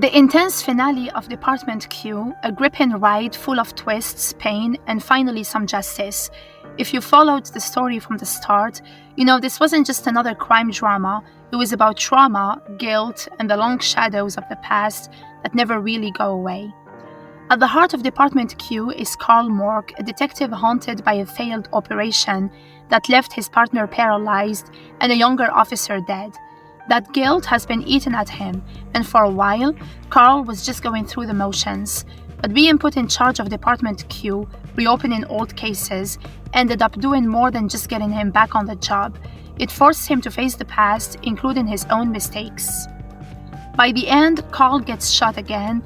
The intense finale of Department Q, a gripping ride full of twists, pain, and finally some justice. If you followed the story from the start, you know this wasn't just another crime drama, it was about trauma, guilt, and the long shadows of the past that never really go away. At the heart of Department Q is Carl Mork, a detective haunted by a failed operation that left his partner paralyzed and a younger officer dead. That guilt has been eaten at him, and for a while, Carl was just going through the motions. But being put in charge of Department Q, reopening old cases, ended up doing more than just getting him back on the job. It forced him to face the past, including his own mistakes. By the end, Carl gets shot again,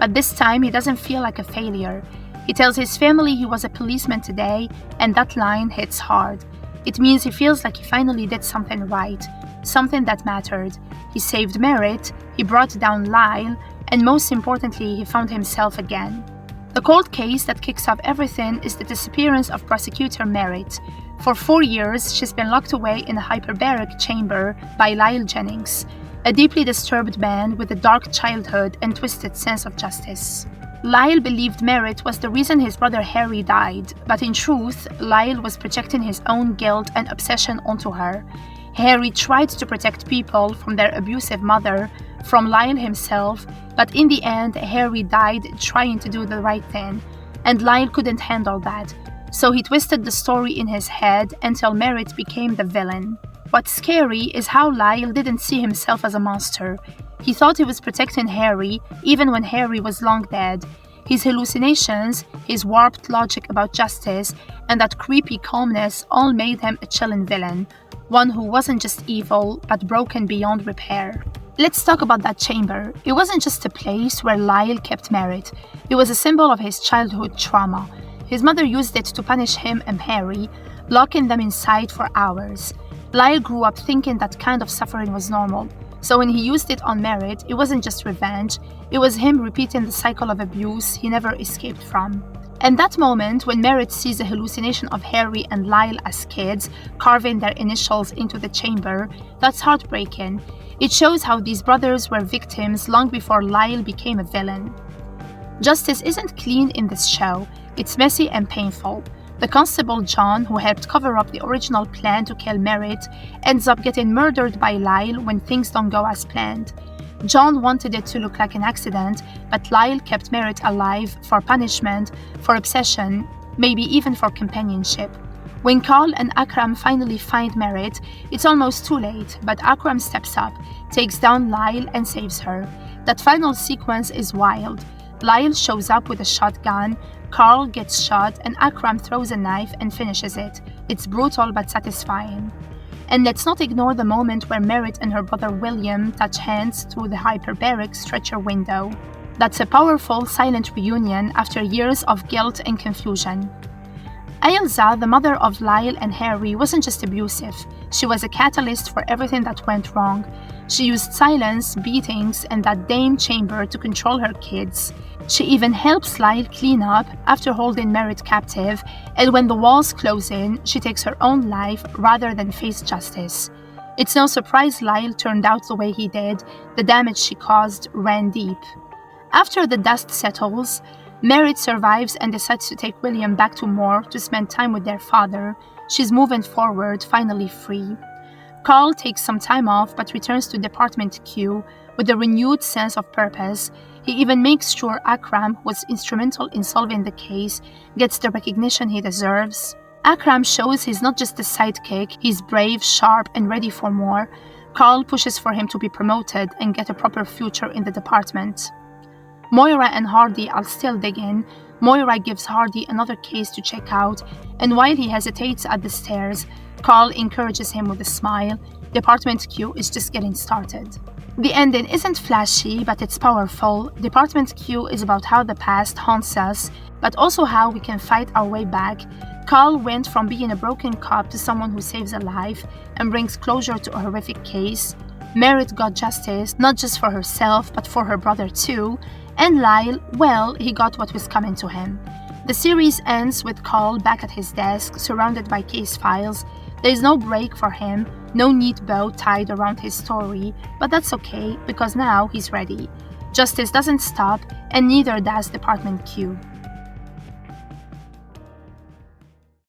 but this time he doesn't feel like a failure. He tells his family he was a policeman today, and that line hits hard. It means he feels like he finally did something right, something that mattered. He saved Merritt, he brought down Lyle, and most importantly, he found himself again. The cold case that kicks off everything is the disappearance of prosecutor Merritt. For 4 years, she's been locked away in a hyperbaric chamber by Lyle Jennings, a deeply disturbed man with a dark childhood and twisted sense of justice. Lyle believed Merritt was the reason his brother Harry died, but in truth, Lyle was projecting his own guilt and obsession onto her. Harry tried to protect people from their abusive mother, from Lyle himself, but in the end, Harry died trying to do the right thing, and Lyle couldn't handle that, so he twisted the story in his head until Merritt became the villain. What's scary is how Lyle didn't see himself as a monster. He thought he was protecting Harry, even when Harry was long dead. His hallucinations, his warped logic about justice, and that creepy calmness all made him a chilling villain, one who wasn't just evil, but broken beyond repair. Let's talk about that chamber. It wasn't just a place where Lyle kept Merritt. It was a symbol of his childhood trauma. His mother used it to punish him and Harry, locking them inside for hours. Lyle grew up thinking that kind of suffering was normal. So when he used it on Merritt, it wasn't just revenge, it was him repeating the cycle of abuse he never escaped from. And that moment, when Merritt sees a hallucination of Harry and Lyle as kids, carving their initials into the chamber, that's heartbreaking. It shows how these brothers were victims long before Lyle became a villain. Justice isn't clean in this show, it's messy and painful. The constable John, who helped cover up the original plan to kill Merritt, ends up getting murdered by Lyle when things don't go as planned. John wanted it to look like an accident, but Lyle kept Merritt alive for punishment, for obsession, maybe even for companionship. When Carl and Akram finally find Merritt, it's almost too late, but Akram steps up, takes down Lyle, and saves her. That final sequence is wild. Lyle shows up with a shotgun, Carl gets shot, and Akram throws a knife and finishes it. It's brutal but satisfying. And let's not ignore the moment where Merritt and her brother William touch hands through the hyperbaric stretcher window. That's a powerful, silent reunion after years of guilt and confusion. Ailsa, the mother of Lyle and Harry, wasn't just abusive. She was a catalyst for everything that went wrong. She used silence, beatings, and that damn chamber to control her kids. She even helps Lyle clean up after holding Merritt captive, and when the walls close in, she takes her own life rather than face justice. It's no surprise Lyle turned out the way he did. The damage she caused ran deep. After the dust settles, Merritt survives and decides to take William back to Moore to spend time with their father. She's moving forward, finally free. Carl takes some time off but returns to Department Q with a renewed sense of purpose. He even makes sure Akram, who was instrumental in solving the case, gets the recognition he deserves. Akram shows he's not just a sidekick, he's brave, sharp, and ready for more. Carl pushes for him to be promoted and get a proper future in the department. Moira and Hardy are still digging. Moira gives Hardy another case to check out, and while he hesitates at the stairs, Carl encourages him with a smile. Department Q is just getting started. The ending isn't flashy, but it's powerful. Department Q is about how the past haunts us, but also how we can fight our way back. Carl went from being a broken cop to someone who saves a life and brings closure to a horrific case. Merritt got justice, not just for herself, but for her brother too. And Lyle, well, he got what was coming to him. The series ends with Carl back at his desk, surrounded by case files. There is no break for him, no neat bow tied around his story, but that's okay, because now he's ready. Justice doesn't stop, and neither does Department Q.